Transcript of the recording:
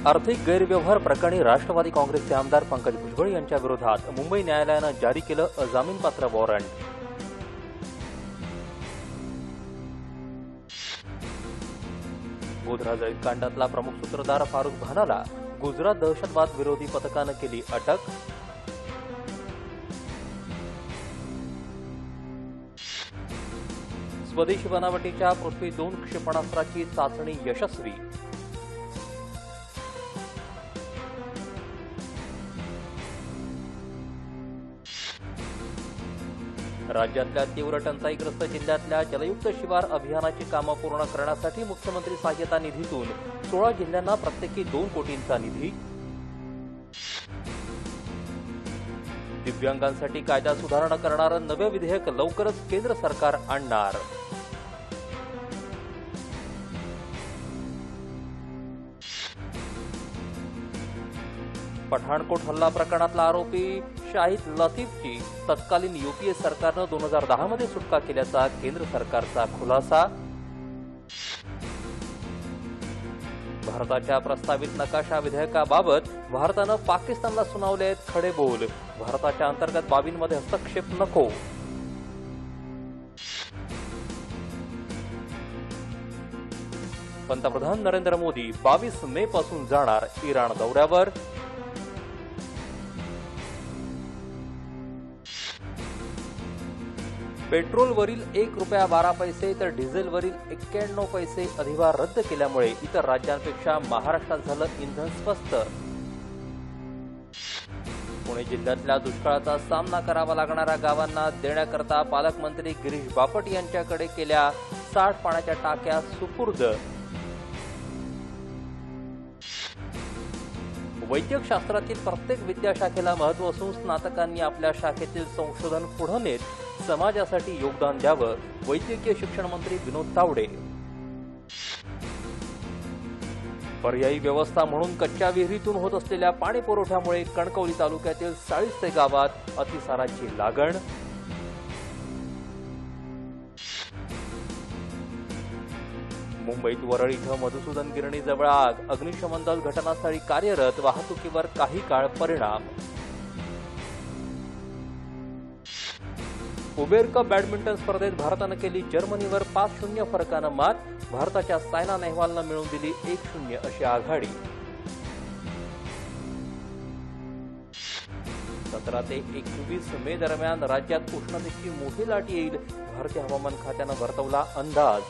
आर्थिक गैरव्यवहार प्रकरणी राष्ट्रवादी काँग्रेसचे आमदार पंकज भुजबळ यांच्या विरोधात मुंबई न्यायालयानं जारी केलं अजामीनपात्र वॉरंट। गोधरा जळीत कांडातला प्रमुख सूत्रधार फारुख भानाला गुजरात दहशतवाद विरोधी पथकानं केली अटक। स्वदेशी बनावटीच्या पृथ्वी 2 क्षेपणास्त्राची चाचणी यशस्वी। राज्यातल्या तीव्र टंचाईग्रस्त जिल्ह्यातल्या जलयुक्त शिवार अभियानाची कामं पूर्ण करण्यासाठी मुख्यमंत्री सहाय्यता निधीतून 16 जिल्ह्यांना प्रत्येकी 2 कोटींचा निधी। दिव्यांगांसाठी कायदा सुधारणा करणारं नवे विधेयक लवकरच केंद्र सरकार आणणार। पठाणकोट हल्ला प्रकरणातला आरोपी शाहिद लतीफची तत्कालीन यूपीए सरकारनं 2010 मध्ये सुटका केल्याचा केंद्र सरकारचा खुलासा। भारताच्या प्रस्तावित नकाशा विधेयकाबाबत भारतानं पाकिस्तानला सुनावले आहेत खडे बोल। भारताच्या अंतर्गत बाबींमध्ये हस्तक्षेप नको। पंतप्रधान नरेंद्र मोदी 22 मे पासून जाणार इराण दौऱ्यावर। पेट्रोलवरील ₹1.12 तर डिझेलवरील 91 पैसे अधिभार रद्द केल्यामुळे इतर राज्यांपेक्षा महाराष्ट्रात झालं इंधन स्वस्त। पुणे जिल्ह्यातल्या दुष्काळाचा सामना करावा लागणाऱ्या गावांना देण्याकरता पालकमंत्री गिरीश बापट यांच्याकडे केल्या 60 पाण्याच्या टाक्या सुपूर्द। वैद्यकशास्त्रातील प्रत्येक विद्याशाखेला महत्त्व असून स्नातकांनी आपल्या शाखेतील संशोधन पुढे नेत समाजासाठी योगदान द्यावं, वैद्यकीय शिक्षण मंत्री विनोद तावडे। पर्यायी व्यवस्था म्हणून कच्च्या विहिरीतून होत असलेल्या पाणी पुरवठ्यामुळे कणकवली तालुक्यातील 40 गावात अतिसाराची लागण। मुंबईत वरळ इथं मधुसूदन गिरणीजवळ आग, अग्निशमन दल घटनास्थळी कार्यरत, वाहतुकीवर काही काळ परिणाम। उबेर कप बॅडमिंटन स्पर्धेत भारतानं केली जर्मनीवर 5-0 फरकानं मात। भारताच्या सायना नेहवालनं मिळवून दिली 1-0 अशी आघाडी। 17 ते 21 मे दरम्यान राज्यात उष्णतेची मोठी लाट येईल, भारतीय हवामान खात्यानं वर्तवला अंदाज।